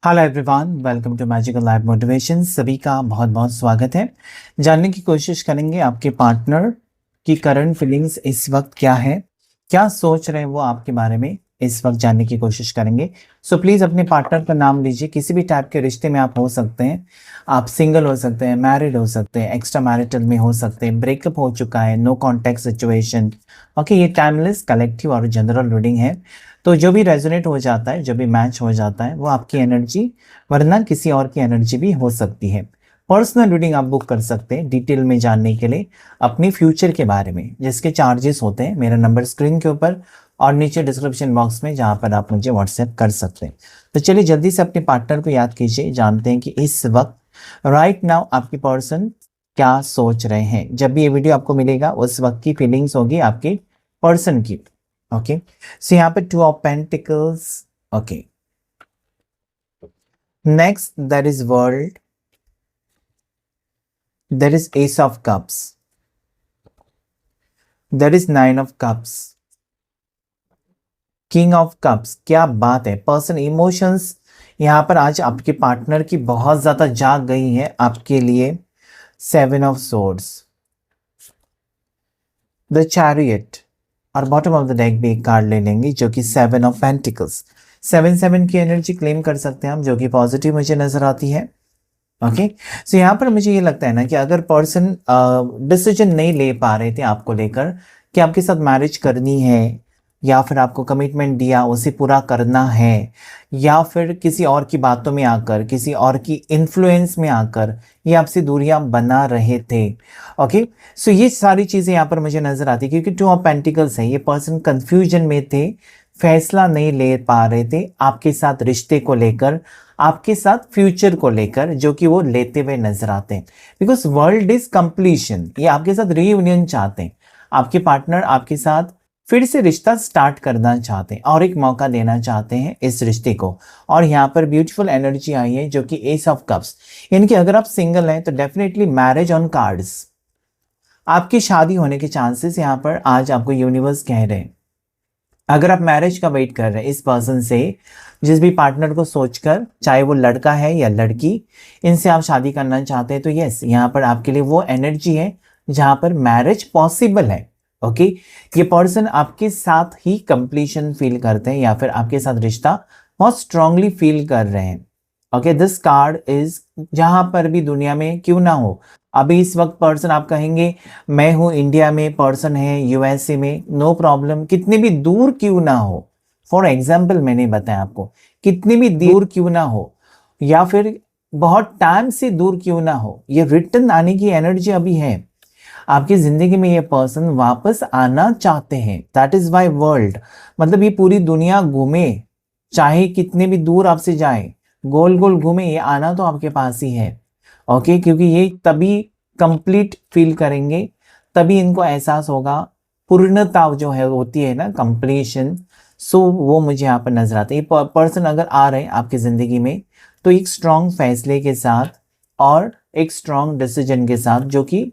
Hello everyone, welcome to magical life motivation. सभी का बहुत बहुत स्वागत है। जानने की कोशिश करेंगे आपके पार्टनर की करंट फीलिंग्स इस वक्त क्या है, क्या सोच रहे हैं वो आपके बारे में, इस वक्त जानने की कोशिश करेंगे। सो प्लीज़ अपने पार्टनर का नाम लीजिए। किसी भी टाइप के रिश्ते में आप हो सकते हैं। आप सिंगल हो सकते हैं, मैरिड हो सकते हैं, एक्स्ट्रा मैरिटल में हो सकते हैं, ब्रेकअप हो चुका है, नो कॉन्टैक्ट सिचुएशन। ओके, ये टाइमलेस कलेक्टिव और जनरल रीडिंग है। तो जो भी रेजोनेट हो जाता है, जो भी मैच हो जाता है, वो आपकी एनर्जी, वरना किसी और की एनर्जी भी हो सकती है। पर्सनल रीडिंग आप बुक कर सकते हैं डिटेल में जानने के लिए अपनी फ्यूचर के बारे में, जिसके चार्जेस होते हैं। मेरा नंबर स्क्रीन के ऊपर और नीचे डिस्क्रिप्शन बॉक्स में, जहाँ पर आप मुझे व्हाट्सएप कर सकते हैं। तो चलिए जल्दी से अपने पार्टनर को याद कीजिए, जानते हैं कि इस वक्त राइट नाउ आपकी पर्सन क्या सोच रहे हैं। जब भी ये वीडियो आपको मिलेगा उस वक्त की फीलिंग्स होगी आपकी पर्सन की। ओके, सो यहाँ पे 2 of pentacles. Okay, next there is world, there is ace of cups, there is 9 of cups, king of cups। क्या बात है, पर्सन इमोशंस यहाँ पर आज आपके पार्टनर की बहुत ज्यादा जाग गई है आपके लिए। 7 ऑफ swords, द चैरियट, और बॉटम ऑफ द डेक भी एक कार्ड ले लेंगे जो कि 7 ऑफ पेंटिकल्स। 7 की एनर्जी क्लेम कर सकते हैं हम, जो कि पॉजिटिव मुझे नजर आती है। ओके, सो यहाँ पर मुझे ये लगता है ना कि अगर पर्सन डिसीजन नहीं ले पा रहे थे आपको लेकर कि आपके साथ मैरिज करनी है, या फिर आपको कमिटमेंट दिया उसे पूरा करना है, या फिर किसी और की बातों में आकर, किसी और की इन्फ्लुएंस में आकर ये आपसे दूरियां बना रहे थे। ओके, सो ये सारी चीज़ें यहाँ पर मुझे नजर आती, क्योंकि 2 ऑफ पेंटिकल्स है। ये पर्सन कंफ्यूजन में थे, फैसला नहीं ले पा रहे थे आपके साथ रिश्ते को लेकर, आपके साथ फ्यूचर को लेकर, जो कि वो लेते हुए नजर आते हैं। बिकॉज वर्ल्ड इज कंप्लीशन, ये आपके साथ रीयूनियन चाहते हैं। आपके पार्टनर आपके साथ फिर से रिश्ता स्टार्ट करना चाहते हैं और एक मौका देना चाहते हैं इस रिश्ते को। और यहाँ पर ब्यूटीफुल एनर्जी आई है जो कि एस ऑफ कप्स। इनके अगर आप सिंगल हैं तो डेफिनेटली मैरिज ऑन कार्ड्स, आपकी शादी होने के चांसेस यहाँ पर आज आपको यूनिवर्स कह रहे हैं। अगर आप मैरिज का वेट कर रहे हैं इस पर्सन से, जिस भी पार्टनर को सोचकर, चाहे वो लड़का है या लड़की, इनसे आप शादी करना चाहते हैं, तो यस, यहाँ पर आपके लिए वो एनर्जी है जहां पर मैरिज पॉसिबल है। ओके, ये पर्सन आपके साथ ही कंप्लीशन फील करते हैं, या फिर आपके साथ रिश्ता बहुत स्ट्रांगली फील कर रहे हैं। ओके, दिस कार्ड इज, जहां पर भी दुनिया में क्यों ना हो, अभी इस वक्त पर्सन आप कहेंगे मैं हूं इंडिया में, पर्सन है यूएसए में, नो प्रॉब्लम, कितने भी दूर क्यों ना हो। फॉर एग्जाम्पल मैंने बताया आपको, कितने भी दूर क्यों ना हो, या फिर बहुत टाइम से दूर क्यों ना हो, ये रिटर्न आने की एनर्जी अभी है आपकी जिंदगी में। ये पर्सन वापस आना चाहते हैं। दैट इज वाई वर्ल्ड, मतलब ये पूरी दुनिया घूमे, चाहे कितने भी दूर आपसे जाए, गोल गोल घूमे, ये आना तो आपके पास ही है। ओके, क्योंकि ये तभी कंप्लीट फील करेंगे, तभी इनको एहसास होगा, पूर्णता जो है होती है ना, कंप्लीशन। सो वो मुझे यहाँ पर नजर आता है। ये पर्सन अगर आ रहे हैं आपकी जिंदगी में तो एक स्ट्रांग फैसले के साथ और एक स्ट्रांग डिसीजन के साथ, जो कि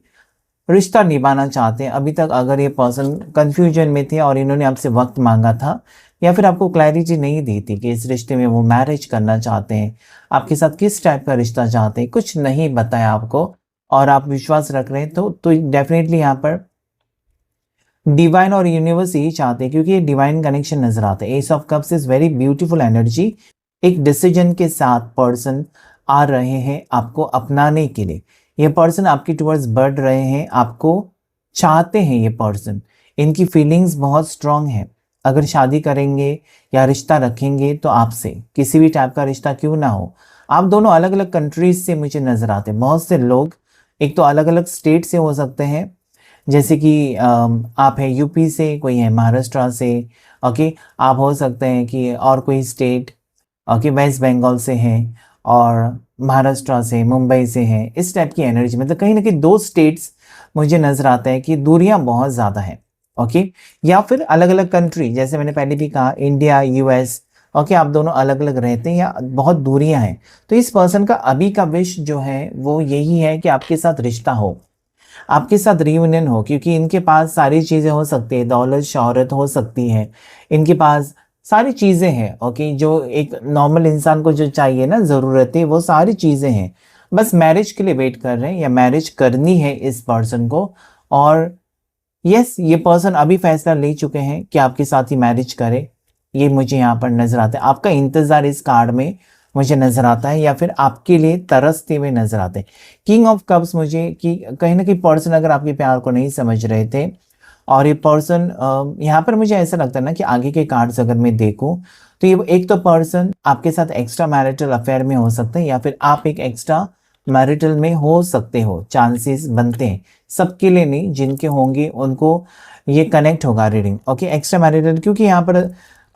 रिश्ता निभाना चाहते हैं। अभी तक अगर ये पर्सन कंफ्यूजन में थे और इन्होंने आपसे वक्त मांगा था, या फिर आपको क्लैरिटी नहीं दी थी कि इस रिश्ते में वो मैरिज करना चाहते हैं, आपके साथ किस टाइप का रिश्ता चाहते हैं, कुछ नहीं बताया आपको, और आप विश्वास रख रहे हैं, तो डेफिनेटली यहाँ पर डिवाइन और यूनिवर्स यही चाहते हैं, क्योंकि ये डिवाइन कनेक्शन नजर आता है। S of cups is very beautiful energy. एक डिसीजन के साथ पर्सन आ रहे हैं आपको अपनाने के लिए। ये पर्सन आपकी टुवर्ड्स बढ़ रहे हैं, आपको चाहते हैं ये पर्सन। इनकी फीलिंग्स बहुत स्ट्रांग है। अगर शादी करेंगे या रिश्ता रखेंगे तो आपसे, किसी भी टाइप का रिश्ता क्यों ना हो। आप दोनों अलग अलग कंट्रीज से मुझे नजर आते हैं। बहुत से लोग एक तो अलग अलग स्टेट से हो सकते हैं, जैसे कि आप है यूपी से, कोई है महाराष्ट्र से। ओके, आप हो सकते हैं कि और कोई स्टेट, ओके, वेस्ट बंगाल से हैं, और महाराष्ट्र से, मुंबई से हैं। इस टाइप की एनर्जी, मतलब कहीं ना कहीं 2 स्टेट्स मुझे नजर आता है कि दूरियां बहुत ज़्यादा हैं। ओके, या फिर अलग अलग कंट्री, जैसे मैंने पहले भी कहा, इंडिया, यूएस। ओके, आप दोनों अलग अलग रहते हैं या बहुत दूरियां हैं। तो इस पर्सन का अभी का विश जो है वो यही है कि आपके साथ रिश्ता हो, आपके साथ रियूनियन हो, क्योंकि इनके पास सारी चीज़ें हो सकती है, दौलत शोहरत हो सकती है, इनके पास सारी चीज़ें हैं, ओके, जो एक नॉर्मल इंसान को जो चाहिए ना, ज़रूरतें, वो सारी चीज़ें हैं। बस मैरिज के लिए वेट कर रहे हैं या मैरिज करनी है इस पर्सन को। और यस, ये पर्सन अभी फैसला ले चुके हैं कि आपके साथ ही मैरिज करे, ये मुझे यहाँ पर नज़र आता है। आपका इंतज़ार इस कार्ड में मुझे नज़र आता है, या फिर आपके लिए तरसते हुए नज़र आते हैं। किंग ऑफ कप्स मुझे कि कहीं ना कहीं पर्सन अगर आपके प्यार को नहीं समझ रहे थे, और ये पर्सन यहाँ पर मुझे ऐसा लगता है ना कि आगे के कार्ड्स अगर मैं देखूँ तो ये एक तो पर्सन आपके साथ एक्स्ट्रा मैरिटल अफेयर में हो सकते हैं, या फिर आप एक एक्स्ट्रा मैरिटल में हो सकते हो, चांसेस बनते हैं। सबके लिए नहीं, जिनके होंगे उनको ये कनेक्ट होगा रीडिंग, ओके। एक्स्ट्रा मैरिटल, क्योंकि यहाँ पर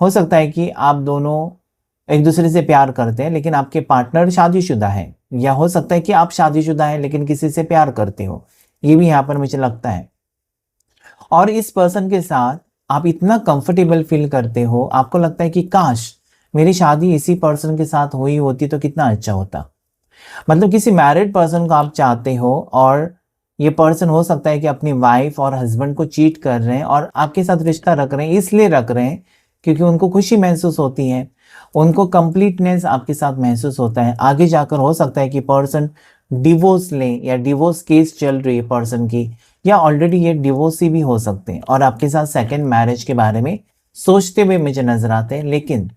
हो सकता है कि आप दोनों एक दूसरे से प्यार करते हैं लेकिन आपके पार्टनर शादीशुदा है, या हो सकता है कि आप शादीशुदा हैं लेकिन किसी से प्यार करते हो, ये भी यहाँ पर मुझे लगता है। और इस पर्सन के साथ आप इतना कंफर्टेबल फील करते हो, आपको लगता है कि काश मेरी शादी इसी पर्सन के साथ हुई होती तो कितना अच्छा होता। मतलब किसी मैरिड पर्सन को आप चाहते हो, और ये पर्सन हो सकता है कि अपनी वाइफ और हस्बैंड को चीट कर रहे हैं और आपके साथ रिश्ता रख रहे हैं, इसलिए रख रहे हैं क्योंकि उनको खुशी महसूस होती है, उनको कंप्लीटनेस आपके साथ महसूस होता है। आगे जाकर हो सकता है कि पर्सन डिवोर्स ले, या डिवोर्स केस चल रही है पर्सन की, या ऑलरेडी ये डिवोर्सी भी हो सकते हैं और आपके साथ सेकंड मैरिज के बारे में सोचते हुए मुझे नजर आते हैं। लेकिन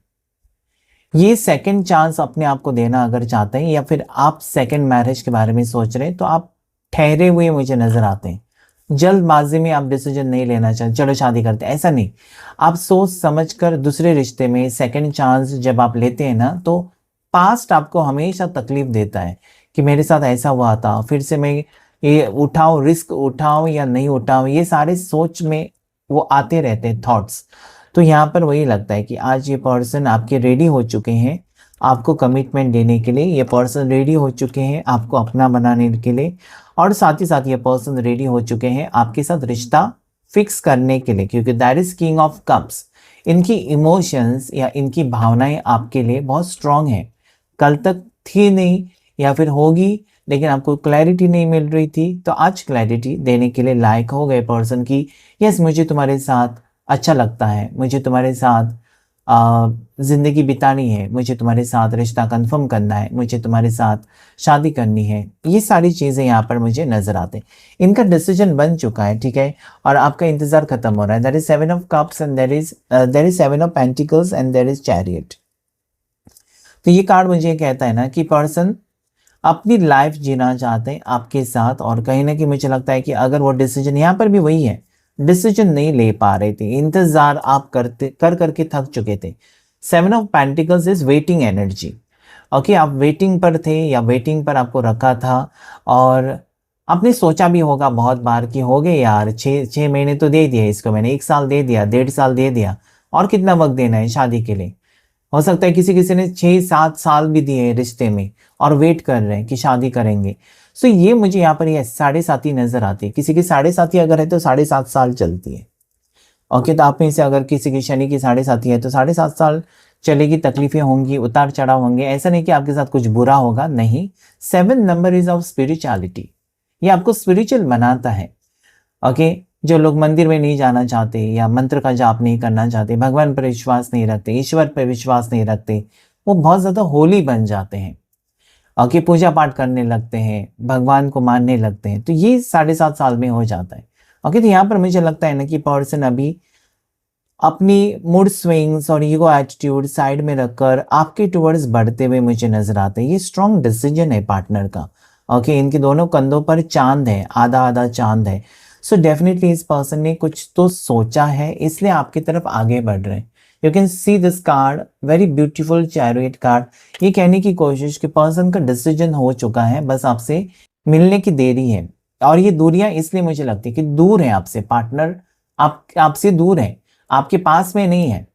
ये सेकंड चांस अपने आप को देना अगर चाहते हैं, या फिर आप सेकंड मैरिज के बारे में सोच रहे हैं, तो आप ठहरे हुए मुझे नजर आते हैं। जल्दबाजी में आप डिसीजन नहीं लेना चाहते, चलो शादी करते हैं, ऐसा नहीं। आप सोच समझ कर दूसरे रिश्ते में सेकंड चांस जब आप लेते हैं ना, तो पास्ट आपको हमेशा तकलीफ देता है कि मेरे साथ ऐसा हुआ था, फिर से मैं ये उठाऊं, रिस्क उठाऊं या नहीं उठाऊं, ये सारे सोच में वो आते रहते हैं थॉट्स। तो यहाँ पर वही लगता है कि आज ये पर्सन आपके रेडी हो चुके हैं आपको कमिटमेंट देने के लिए, ये पर्सन रेडी हो चुके हैं आपको अपना बनाने के लिए, और साथ ही साथ ये पर्सन रेडी हो चुके हैं आपके साथ रिश्ता फिक्स करने के लिए, क्योंकि that is king of cups. इनकी इमोशंस या इनकी भावनाएं आपके लिए बहुत स्ट्रांग है, कल तक थी नहीं या फिर होगी, लेकिन आपको क्लैरिटी नहीं मिल रही थी, तो आज क्लैरिटी देने के लिए लायक हो गए पर्सन की। यस, मुझे तुम्हारे साथ अच्छा लगता है, मुझे तुम्हारे साथ ज़िंदगी बितानी है, मुझे तुम्हारे साथ रिश्ता कंफर्म करना है, मुझे तुम्हारे साथ शादी करनी है, ये सारी चीज़ें यहाँ पर मुझे नज़र आते हैं। इनका डिसीजन बन चुका है, ठीक है, और आपका इंतज़ार खत्म हो रहा है। There is 7 of cups and there is 7 of pentacles and there is chariot. तो ये कार्ड मुझे कहता है ना कि पर्सन अपनी लाइफ जीना चाहते हैं आपके साथ, और कहीं ना कहीं मुझे लगता है कि अगर वो डिसीजन, यहाँ पर भी वही है, डिसीजन नहीं ले पा रहे थे, इंतजार आप करके थक चुके थे। 7 of pentacles is waiting energy, okay. आप वेटिंग पर थे, या वेटिंग पर आपको रखा था, और आपने सोचा भी होगा बहुत बार कि हो गए यार, 6 महीने तो दे दिया इसको मैंने, 1 साल दे दिया, 1.5 साल दे दिया, और कितना वक्त देना है शादी के लिए। हो सकता है किसी किसी ने 6-7 साल भी दिए रिश्ते में और वेट कर रहे हैं कि शादी करेंगे। सो ये मुझे यहाँ पर ये 7.5 ही नजर आती है। किसी की 7.5 अगर है तो 7.5 साल चलती है, ओके। तो आप में से अगर किसी की शनि की 7.5 है तो 7.5 साल चलेगी, तकलीफें होंगी, उतार चढ़ाव होंगे, ऐसा नहीं कि आपके साथ कुछ बुरा होगा, नहीं। 7 नंबर इज ऑफ स्पिरिचुअलिटी, ये आपको स्पिरिचुअल बनाता है, ओके। जो लोग मंदिर में नहीं जाना चाहते, या मंत्र का जाप नहीं करना चाहते, भगवान पर विश्वास नहीं रखते, ईश्वर पर विश्वास नहीं रखते, वो बहुत ज़्यादा होली बन जाते हैं, ओके। पूजा पाठ करने लगते हैं, भगवान को मानने लगते हैं, तो ये 7.5 साल में हो जाता है, ओके। तो यहाँ पर मुझे लगता है ना कि पर्सन अभी अपनी मूड स्विंग्स और ईगो एटीट्यूड साइड में रखकर आपके टुवर्ड्स बढ़ते हुए मुझे नजर आते हैं। ये स्ट्रॉन्ग डिसीजन है पार्टनर का, ओके। इनके दोनों कंधों पर चांद है, आधा आधा चांद है। सो डेफिनेटली इस पर्सन ने कुछ तो सोचा है, इसलिए आपकी तरफ आगे बढ़ रहे हैं। You can see this card, very beautiful chariot card. ये कहने की कोशिश कि पर्सन का डिसीजन हो चुका है, बस आपसे मिलने की देरी है। और ये दूरियां इसलिए मुझे लगती है कि दूर है आपसे, पार्टनर आपसे दूर है, आपके पास में नहीं है,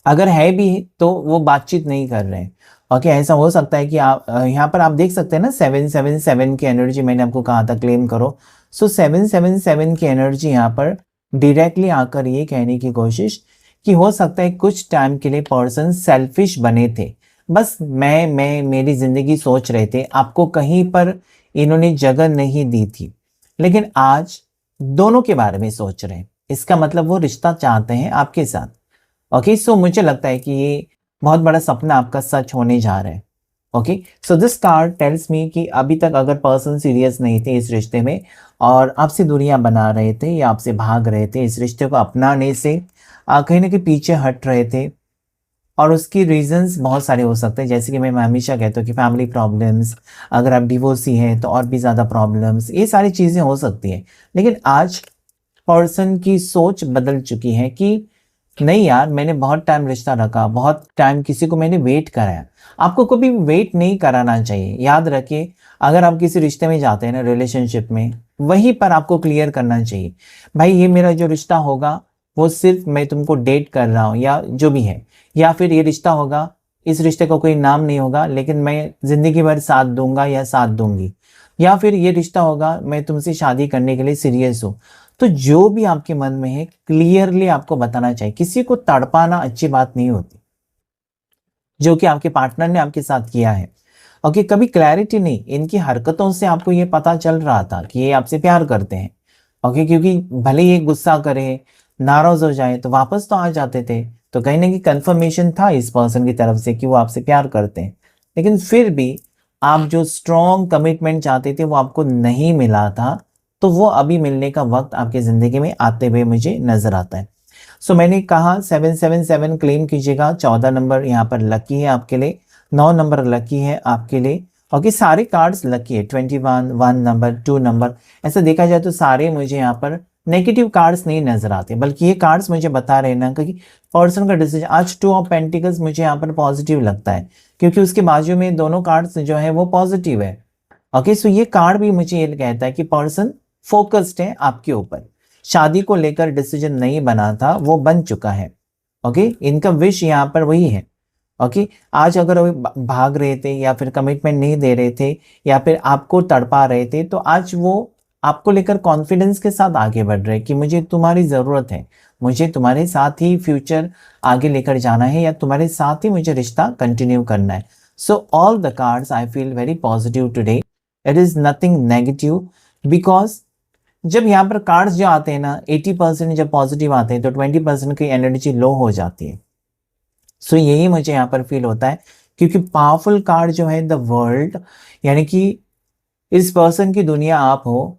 अगर है भी तो वो बातचीत नहीं कर रहे हैं, ओके। ऐसा हो सकता है कि आप यहाँ पर आप देख सकते हैं ना 777 की एनर्जी, मैंने आपको कहा था क्लेम करो। सो 777 की एनर्जी यहाँ पर डायरेक्टली आकर ये कहने की कोशिश कि हो सकता है कुछ टाइम के लिए पर्सन सेल्फिश बने थे, बस मैं मेरी जिंदगी सोच रहे थे, आपको कहीं पर इन्होंने जगह नहीं दी थी, लेकिन आज दोनों के बारे में सोच रहे हैं। इसका मतलब वो रिश्ता चाहते हैं आपके साथ, ओके, सो मुझे लगता है कि ये बहुत बड़ा सपना आपका सच होने जा रहा है। Okay, so this card tells me कि अभी तक अगर पर्सन सीरियस नहीं थे इस रिश्ते में और आपसे दूरियां बना रहे थे या आपसे भाग रहे थे, इस रिश्ते को अपनाने से कहीं ना कहीं पीछे हट रहे थे, और उसकी रीजंस बहुत सारे हो सकते हैं। जैसे कि मैं हमेशा कहता हूँ कि फैमिली प्रॉब्लम्स, अगर आप डिवोर्सी हैं तो और भी ज़्यादा प्रॉब्लम्स, ये सारी चीज़ें हो सकती हैं। लेकिन आज पर्सन की सोच बदल चुकी है कि नहीं यार, मैंने बहुत टाइम रिश्ता रखा, बहुत टाइम किसी को मैंने वेट कराया। आपको कभी वेट नहीं कराना चाहिए। याद रखिए, अगर आप किसी रिश्ते में जाते हैं ना, रिलेशनशिप में, वहीं पर आपको क्लियर करना चाहिए, भाई ये मेरा जो रिश्ता होगा वो सिर्फ मैं तुमको डेट कर रहा हूँ या जो भी है, या फिर ये रिश्ता होगा, इस रिश्ते का कोई नाम नहीं होगा लेकिन मैं जिंदगी भर साथ दूंगा या साथ दूंगी, या फिर ये रिश्ता होगा मैं तुमसे शादी करने के लिए सीरियस हूँ। तो जो भी आपके मन में है क्लियरली आपको बताना चाहिए। किसी को तड़पाना अच्छी बात नहीं होती, जो कि आपके पार्टनर ने आपके साथ किया है। ओके, कभी क्लैरिटी नहीं, इनकी हरकतों से आपको ये पता चल रहा था कि ये आपसे प्यार करते हैं। ओके, क्योंकि भले ये गुस्सा करे, नाराज हो जाए तो वापस तो आ जाते थे, तो कहीं ना कहीं कंफर्मेशन था इस पर्सन की तरफ से कि वो आपसे प्यार करते हैं। लेकिन फिर भी आप जो स्ट्रॉन्ग कमिटमेंट चाहते थे वो आपको नहीं मिला था, तो वो अभी मिलने का वक्त आपकी ज़िंदगी में आते हुए मुझे नज़र आता है। सो मैंने कहा 777 क्लेम कीजिएगा। 14 नंबर यहाँ पर लकी है आपके लिए, 9 नंबर लकी है आपके लिए। ओके, सारे कार्ड्स लकी है, 21, 1 नंबर, 2 नंबर। ऐसा देखा जाए तो सारे मुझे यहाँ पर नेगेटिव कार्ड्स नहीं नजर आते, बल्कि ये कार्ड्स मुझे बता रहे हैं ना कि पर्सन का डिसीजन। आज 2 ऑफ पेंटिकल्स मुझे यहाँ पर पॉजिटिव लगता है, क्योंकि उसके बाजू में दोनों कार्ड्स जो है वो पॉजिटिव है। ओके, सो ये कार्ड भी मुझे ये कहता है कि पर्सन फोकस्ड है आपके ऊपर, शादी को लेकर डिसीजन नहीं बना था वो बन चुका है। ओके, इनका विश यहाँ पर वही है। ओके, आज अगर वो भाग रहे थे या फिर कमिटमेंट नहीं दे रहे थे या फिर आपको तड़पा रहे थे, तो आज वो आपको लेकर कॉन्फिडेंस के साथ आगे बढ़ रहे हैं कि मुझे तुम्हारी ज़रूरत है, मुझे तुम्हारे साथ ही फ्यूचर आगे लेकर जाना है, या तुम्हारे साथ ही मुझे रिश्ता कंटिन्यू करना है। So all the cards I feel very positive today, it is nothing negative. Because जब यहाँ पर कार्ड्स जो आते हैं ना, 80% जब पॉजिटिव आते हैं तो 20% की एनर्जी लो हो जाती है। सो यही मुझे यहाँ पर फील होता है, क्योंकि पावरफुल कार्ड जो है द वर्ल्ड, यानी कि इस पर्सन की दुनिया आप हो,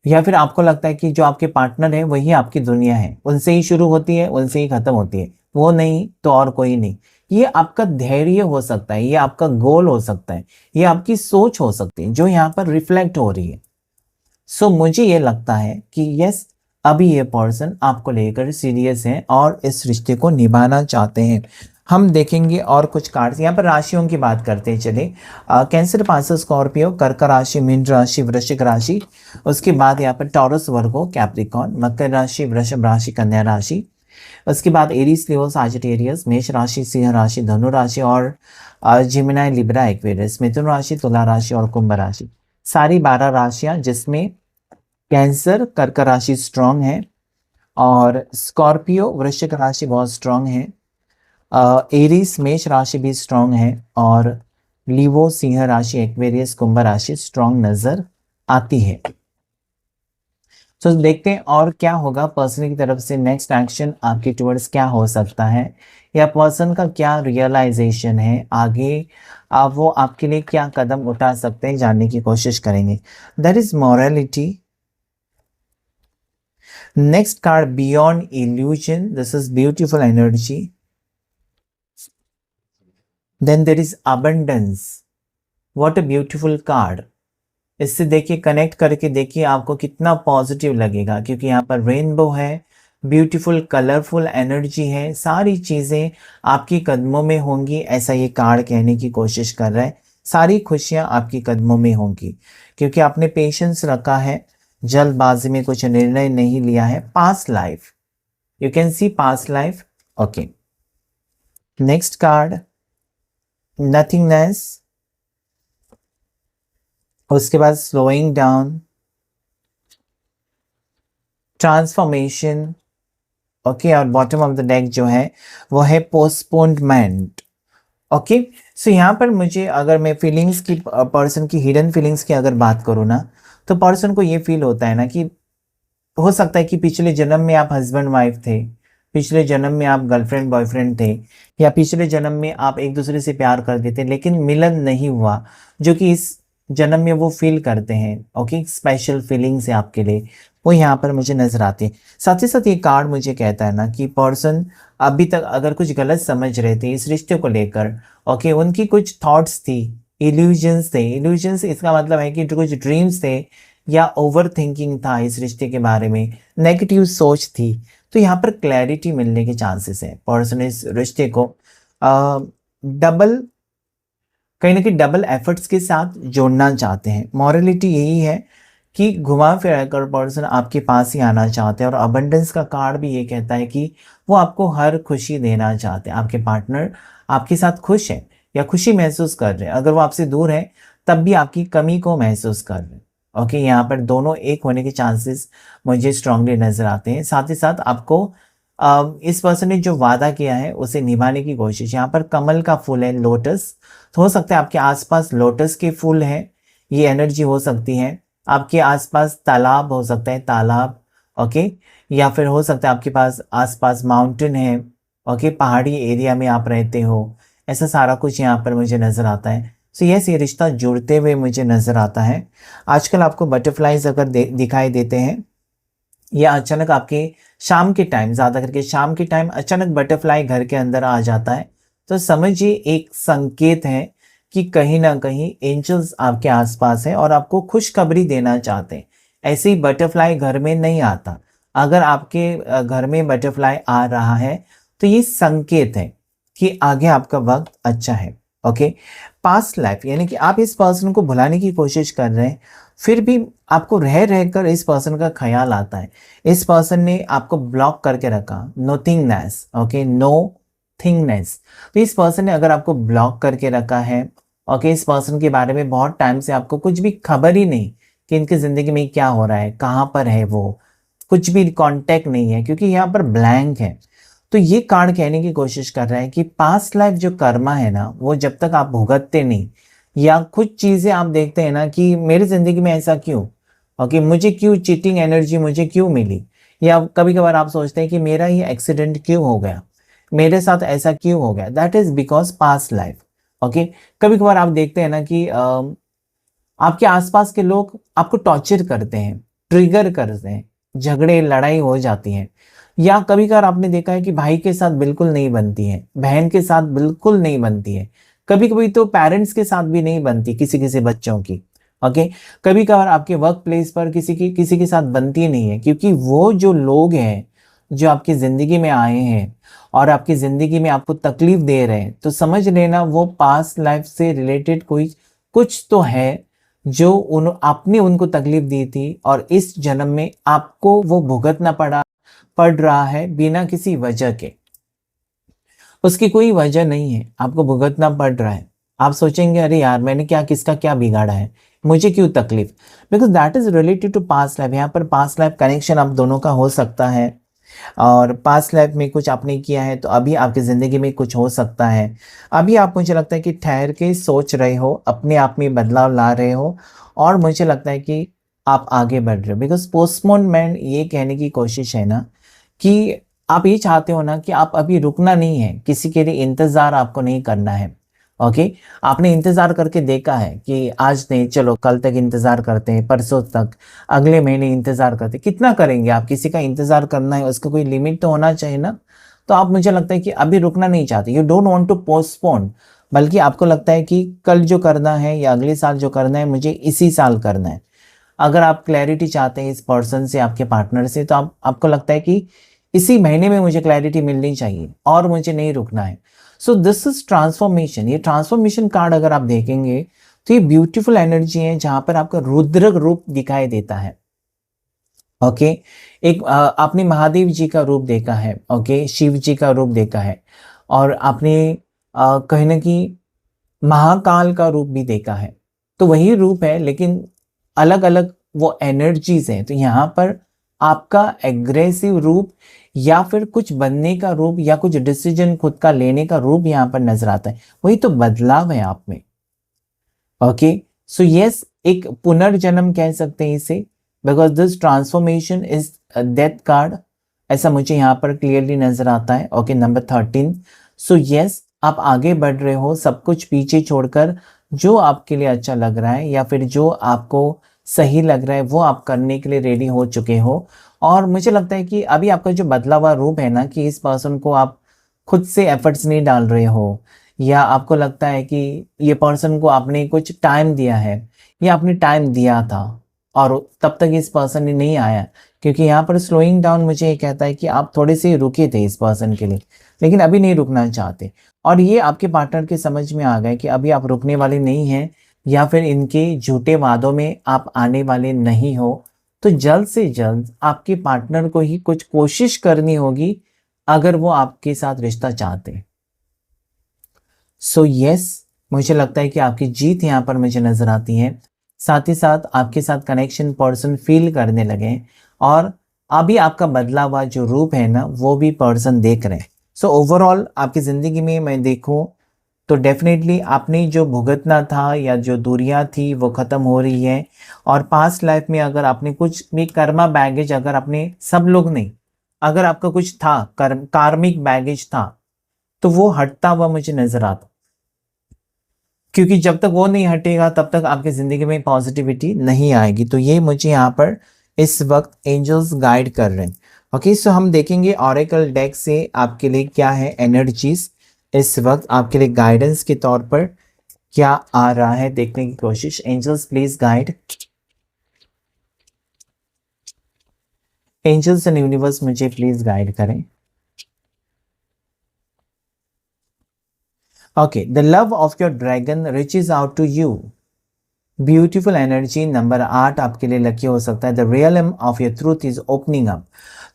या फिर आपको लगता है कि जो आपके पार्टनर है वही आपकी दुनिया है, उनसे ही शुरू होती है उनसे ही खत्म होती है, वो नहीं तो और कोई नहीं। ये आपका धैर्य हो सकता है, ये आपका गोल हो सकता है, ये आपकी सोच हो सकती है जो यहाँ पर रिफ्लेक्ट हो रही है। सो मुझे ये लगता है कि यस, अभी ये पर्सन आपको लेकर सीरियस है और इस रिश्ते को निभाना चाहते हैं। हम देखेंगे और कुछ कार्ड्स, यहाँ पर राशियों की बात करते हैं। चले, कैंसर, पास, स्कॉर्पियो, कर्क राशि, मीन राशि, वृश्चिक राशि। उसके बाद यहाँ पर टॉरस, वर्गो, कैप्रिकॉन, मकर राशि, वृषभ राशि, कन्या राशि। उसके बाद एरीज, लियो, साजिटेरियस, मेष राशि, सिंह राशि, धनु राशि और जिमिनाई, लिब्रा, एक्वेरियस, मिथुन राशि, तुला राशि और कुंभ राशि। सारी 12 राशियां, जिसमें कैंसर, कर्क राशि स्ट्रांग है, और स्कॉर्पियो, वृश्चिक राशि बहुत स्ट्रांग है, एरीज, मेष राशि भी स्ट्रांग है, और लीवो, सिंह राशि, एक्वेरियस, कुंभ राशि स्ट्रांग नजर आती है। तो देखते हैं और क्या होगा, पर्सन की तरफ से नेक्स्ट एक्शन आपके टुवर्ड्स क्या हो सकता है, या पर्सन का क्या रियलाइजेशन है आगे, आप वो आपके लिए क्या कदम उठा सकते हैं, जानने की कोशिश करेंगे। That is morality. Next card, beyond illusion, this is beautiful energy. Then there is abundance, what a beautiful card. इससे देखिए, कनेक्ट करके देखिए आपको कितना पॉजिटिव लगेगा, क्योंकि यहाँ पर रेनबो है, ब्यूटीफुल कलरफुल एनर्जी है, सारी चीज़ें आपकी कदमों में होंगी, ऐसा ये कार्ड कहने की कोशिश कर रहा है। सारी खुशियाँ आपकी कदमों में होंगी, क्योंकि आपने पेशेंस रखा है, जल्दबाजी में कुछ निर्णय नहीं लिया है। Past life, you can see past life. Okay, next card, nothingness. उसके बाद स्लोइंग डाउन, ट्रांसफॉर्मेशन। ओके, और बॉटम ऑफ द डेक जो है वो है पोस्टपोनमेंट। ओके, सो यहाँ पर मुझे, अगर मैं फीलिंग्स की, पर्सन की हिडन फीलिंग्स की अगर बात करूँ ना, तो पर्सन को ये फील होता है ना कि हो सकता है कि पिछले जन्म में आप हस्बैंड वाइफ थे, पिछले जन्म में आप गर्लफ्रेंड बॉयफ्रेंड थे, या पिछले जन्म में आप एक दूसरे से प्यार करते थे लेकिन मिलन नहीं हुआ, जो कि इस जन्म में वो फील करते हैं। ओके, स्पेशल फीलिंग्स है आपके लिए, वो यहाँ पर मुझे नजर आती है। साथ ही साथ ये कार्ड मुझे कहता है ना कि पर्सन अभी तक अगर कुछ गलत समझ रहे थे इस रिश्ते को लेकर, ओके, उनकी कुछ थॉट्स थी, इल्यूजन्स थे। इल्यूजन्स इसका मतलब है कि जो कुछ ड्रीम्स थे या ओवर थिंकिंग था इस रिश्ते के बारे में, नेगेटिव सोच थी, तो यहाँ पर क्लैरिटी मिलने के चांसेस है। पर्सन इस रिश्ते को डबल, कहीं ना कहीं डबल एफर्ट्स के साथ जोड़ना चाहते हैं। मॉरलिटी यही है कि घुमा फिरा कर पर्सन आपके पास ही आना चाहते हैं। और अबंडेंस का कार्ड भी ये कहता है कि वो आपको हर खुशी देना चाहते हैं। आपके पार्टनर आपके साथ खुश है या खुशी महसूस कर रहे हैं, अगर वो आपसे दूर है तब भी आपकी कमी को महसूस कर रहे हैं। ओके, यहाँ पर दोनों एक होने के चांसेस मुझे स्ट्रांगली नजर आते हैं। साथ ही साथ आपको इस पर्सन ने जो वादा किया है उसे निभाने की कोशिश। यहाँ पर कमल का फूल है, लोटस, तो हो सकता है आपके आसपास लोटस के फूल हैं, ये एनर्जी हो सकती है। आपके आसपास तालाब हो सकता है, तालाब, ओके, या फिर हो सकता है आपके पास आसपास माउंटेन है, ओके, पहाड़ी एरिया में आप रहते हो, ऐसा सारा कुछ यहाँ पर मुझे नज़र आता है। सो यस, ये रिश्ता जुड़ते हुए मुझे नज़र आता है। आजकल आपको बटरफ्लाइज अगर दिखाई देते हैं या अचानक आपके शाम के टाइम, ज़्यादा करके शाम के टाइम अचानक बटरफ्लाई घर के अंदर आ जाता है, तो समझिए एक संकेत है कि कहीं ना कहीं एंजल्स आपके आसपास है और आपको खुशखबरी देना चाहते हैं। ऐसे ही बटरफ्लाई घर में नहीं आता। अगर आपके घर में बटरफ्लाई आ रहा है तो ये संकेत है कि आगे आपका वक्त अच्छा है। ओके, पास्ट लाइफ यानी कि आप इस पर्सन को भुलाने की कोशिश कर रहे हैं, फिर भी आपको रह रहकर इस पर्सन का ख्याल आता है। इस पर्सन ने आपको ब्लॉक करके रखा, नोथिंगनेस, ओके, नो थिंगनेस। तो इस पर्सन ने अगर आपको ब्लॉक करके रखा है, ओके, इस पर्सन के बारे में बहुत टाइम से आपको कुछ भी खबर ही नहीं कि इनकी ज़िंदगी में क्या हो रहा है, कहाँ पर है वो, कुछ भी कांटेक्ट नहीं है, क्योंकि यहाँ पर ब्लैंक है। तो ये कार्ड कहने की कोशिश कर रहा है कि पास्ट लाइफ जो कर्मा है ना, वो जब तक आप भुगतते नहीं, या कुछ चीज़ें आप देखते हैं ना कि मेरी ज़िंदगी में ऐसा क्यों, ओके, मुझे क्यों चीटिंग एनर्जी मुझे क्यों मिली, या कभी कभार आप सोचते हैं कि मेरा ही एक्सीडेंट क्यों हो गया, मेरे साथ ऐसा क्यों हो गया, that is because past life. Okay, कभी कभार आप देखते हैं ना कि आपके आसपास के लोग आपको टॉर्चर करते हैं, ट्रिगर करते हैं, झगड़े लड़ाई हो जाती है। या कभी कभार आपने देखा है कि भाई के साथ बिल्कुल नहीं बनती है, बहन के साथ बिल्कुल नहीं बनती है, कभी कभी तो पेरेंट्स के साथ भी नहीं बनती किसी किसी बच्चों की। ओके, कभी कभार आपके वर्क प्लेस पर किसी के साथ बनती नहीं है, क्योंकि वो जो लोग हैं जो आपकी ज़िंदगी में आए हैं और आपकी ज़िंदगी में आपको तकलीफ दे रहे हैं, तो समझ लेना वो पास्ट लाइफ से रिलेटेड कोई कुछ तो है जो आपने उनको तकलीफ दी थी और इस जन्म में आपको वो भुगतना पड़ रहा है बिना किसी वजह के। उसकी कोई वजह नहीं है, आपको भुगतना पड़ रहा है। आप सोचेंगे अरे यार मैंने क्या, किसका क्या बिगाड़ा है, मुझे क्यों तकलीफ, because that is related to past life. यहाँ पर पास्ट लाइफ कनेक्शन आप दोनों का हो सकता है, और पास्ट लाइफ में कुछ आपने किया है तो अभी आपकी ज़िंदगी में कुछ हो सकता है। अभी आप, मुझे लगता है कि ठहर के सोच रहे हो, अपने आप में बदलाव ला रहे हो, और मुझे लगता है कि आप आगे बढ़ रहे हो। बिकॉज पोस्टपोनमेंट ये कहने की कोशिश है ना कि आप ये चाहते हो ना कि आप अभी रुकना नहीं है, किसी के लिए इंतज़ार आपको नहीं करना है। ओके, आपने इंतज़ार करके देखा है कि आज नहीं, चलो कल तक इंतज़ार करते हैं, परसों तक, अगले महीने इंतज़ार करते हैं। कितना करेंगे आप, किसी का इंतज़ार करना है उसका कोई लिमिट तो होना चाहिए ना। तो आप, मुझे लगता है कि अभी रुकना नहीं चाहते, you don't want to postpone, बल्कि आपको लगता है कि कल जो करना है या अगले साल जो करना है मुझे इसी साल करना है। अगर आप क्लैरिटी चाहते हैं इस पर्सन से, आपके पार्टनर से, तो आपको लगता है कि इसी महीने में मुझे क्लैरिटी मिलनी चाहिए और मुझे नहीं रुकना है। सो दिस इज ट्रांसफॉर्मेशन। ये ट्रांसफॉर्मेशन कार्ड अगर आप देखेंगे तो ये ब्यूटीफुल एनर्जी है जहां पर आपका रुद्र रूप दिखाई देता है। ओके, एक आपने महादेव जी का रूप देखा है, ओके, शिव जी का रूप देखा है, और आपने कहीं ना कहीं महाकाल का रूप भी देखा है। तो वही रूप है लेकिन अलग अलग वो एनर्जीज हैं। तो यहाँ पर आपका एग्रेसिव रूप या फिर कुछ बनने का रूप या कुछ डिसीजन खुद का लेने का रूप यहाँ पर नजर आता है। वही तो बदलाव है आप में। ओके, सो यस, एक पुनर्जन्म कह सकते हैं इसे, because this transformation is death card. ऐसा मुझे यहाँ पर क्लियरली नजर आता है। ओके, नंबर 13, सो यस, आप आगे बढ़ रहे हो, सब कुछ पीछे छोड़कर जो आपके लिए अच्छा लग रहा है या फिर जो आपको सही लग रहा है वो आप करने के लिए रेडी हो चुके हो। और मुझे लगता है कि अभी आपका जो बदला हुआ रूप है ना, कि इस पर्सन को आप खुद से एफर्ट्स नहीं डाल रहे हो, या आपको लगता है कि ये पर्सन को आपने कुछ टाइम दिया है या आपने टाइम दिया था और तब तक इस पर्सन ने नहीं आया, क्योंकि यहाँ पर स्लोइंग डाउन मुझे ये कहता है कि आप थोड़े से रुके थे इस पर्सन के लिए, लेकिन अभी नहीं रुकना चाहते। और ये आपके पार्टनर के समझ में आ गए कि अभी आप रुकने वाले नहीं हैं, या फिर इनके झूठे वादों में आप आने वाले नहीं हो। तो जल्द से जल्द आपके पार्टनर को ही कुछ कोशिश करनी होगी अगर वो आपके साथ रिश्ता चाहते हैं। सो यस, मुझे लगता है कि आपकी जीत यहाँ पर मुझे नजर आती है। साथ ही साथ आपके साथ कनेक्शन पर्सन फील करने लगे और अभी आपका बदला हुआ जो रूप है ना वो भी पर्सन देख रहे हैं। सो ओवरऑल आपकी ज़िंदगी में मैं देखूं तो डेफिनेटली आपने जो भुगतना था या जो दूरियां थी वो ख़त्म हो रही है। और पास्ट लाइफ में अगर आपने कुछ भी कर्मा बैगेज, अगर आपने, सब लोग नहीं, अगर आपका कुछ था कार्मिक बैगेज था तो वो हटता हुआ मुझे नजर आता, क्योंकि जब तक वो नहीं हटेगा तब तक आपकी ज़िंदगी में पॉजिटिविटी नहीं आएगी। तो ये मुझे यहाँ पर इस वक्त एंजल्स गाइड कर रहे हैं। ओके, सो हम देखेंगे ऑरेकल डेक से आपके लिए क्या है एनर्जीज, इस वक्त आपके लिए गाइडेंस के तौर पर क्या आ रहा है देखने की कोशिश। Angels please guide, angels and universe मुझे प्लीज गाइड करें। Okay, the love of your dragon reaches out to you, beautiful energy. Number 8 आपके लिए लकी हो सकता है। The realm of your truth is opening up.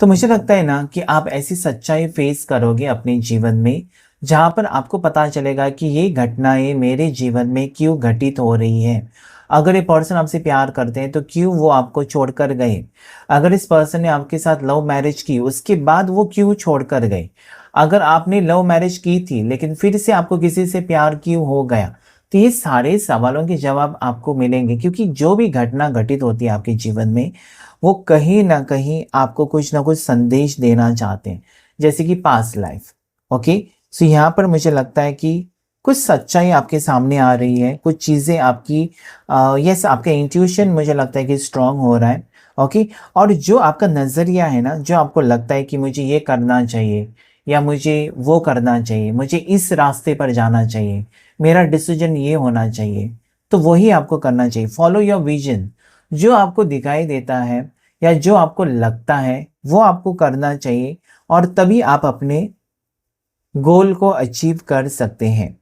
तो मुझे लगता है ना कि आप ऐसी सच्चाई फेस करोगे अपने जीवन में जहां पर आपको पता चलेगा कि ये घटनाएं मेरे जीवन में क्यों घटित हो रही है। अगर ये पर्सन आपसे प्यार करते हैं तो क्यों वो आपको छोड़कर गए। अगर इस पर्सन ने आपके साथ लव मैरिज की उसके बाद वो क्यों छोड़कर गए। अगर आपने लव मैरिज की थी लेकिन फिर से आपको किसी से प्यार क्यों हो गया। तो ये सारे सवालों के जवाब आपको मिलेंगे, क्योंकि जो भी घटना घटित होती है आपके जीवन में वो कहीं ना कहीं आपको कुछ ना कुछ संदेश देना चाहते हैं, जैसे कि पास्ट लाइफ। ओके, सो यहाँ पर मुझे लगता है कि कुछ सच्चाई आपके सामने आ रही है, कुछ चीज़ें आपकी यस, आपका इंट्यूशन मुझे लगता है कि स्ट्रांग हो रहा है। ओके, और जो आपका नज़रिया है ना, जो आपको लगता है कि मुझे ये करना चाहिए या मुझे वो करना चाहिए, मुझे इस रास्ते पर जाना चाहिए, मेरा डिसीजन ये होना चाहिए, तो वही आपको करना चाहिए। फॉलो योर विजन, जो आपको दिखाई देता है या जो आपको लगता है वो आपको करना चाहिए, और तभी आप अपने गोल को अचीव कर सकते हैं।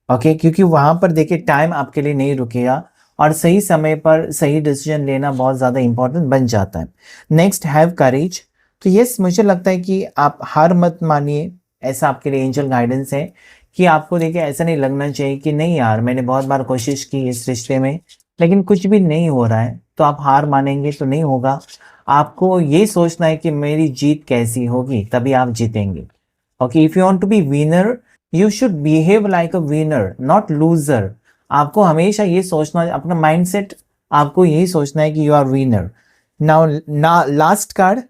ओके, क्योंकि वहां पर देखिए टाइम आपके लिए नहीं रुकेगा और सही समय पर सही डिसीजन लेना बहुत ज़्यादा इंपॉर्टेंट बन जाता है। Next, have courage. तो यस, मुझे लगता है कि आप हार मत मानिए, ऐसा आपके लिए एंजल गाइडेंस है कि आपको देखिए ऐसा नहीं लगना चाहिए कि नहीं यार मैंने बहुत बार कोशिश की इस रिश्ते में लेकिन कुछ भी नहीं हो रहा है, तो आप हार मानेंगे तो नहीं होगा। आपको ये सोचना है कि मेरी जीत कैसी होगी, तभी आप जीतेंगे। Okay, if you want to be winner you should behave like a winner not loser. आपको हमेशा ये सोचना, अपना माइंडसेट आपको यही सोचना है कि you are winner. Now last card,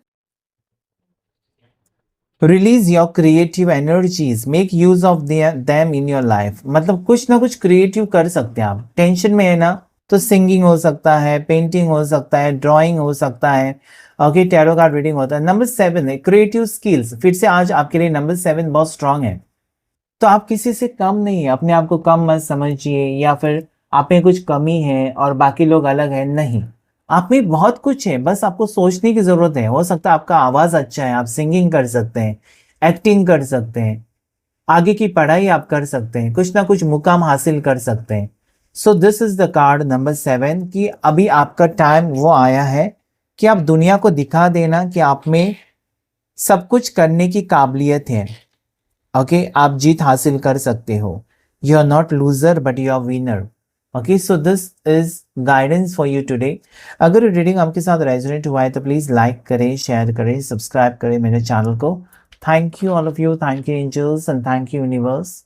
release your creative energies, make use of them in your life. मतलब कुछ ना कुछ क्रिएटिव कर सकते हैं आप। टेंशन में है ना, तो सिंगिंग हो सकता है, पेंटिंग हो सकता है, ड्राइंग हो सकता है। ओके, टैरो कार्ड रीडिंग होता है। नंबर 7 है क्रिएटिव स्किल्स। फिर से आज आपके लिए नंबर 7 बहुत स्ट्रांग है। तो आप किसी से कम नहीं है, अपने आप को कम मत समझिए या फिर आप में कुछ कमी है और बाकी लोग अलग है, नहीं। आप में बहुत कुछ है, बस आपको सोचने की जरूरत है। हो सकता है आपका आवाज अच्छा है, आप सिंगिंग कर सकते हैं, एक्टिंग कर सकते हैं, आगे की पढ़ाई आप कर सकते हैं, कुछ ना कुछ मुकाम हासिल कर सकते हैं। सो this is the card number 7 कि अभी आपका टाइम वो आया है कि आप दुनिया को दिखा देना कि आप में सब कुछ करने की काबिलियत है। ओके, आप जीत हासिल कर सकते हो। You are not loser but you are winner. Okay, so this is guidance for you today. अगर रीडिंग आपके साथ रेजोनेट हुआ है तो प्लीज लाइक करें, शेयर करें, सब्सक्राइब करें मेरे चैनल को। Thank you all of you, thank you angels and thank you universe.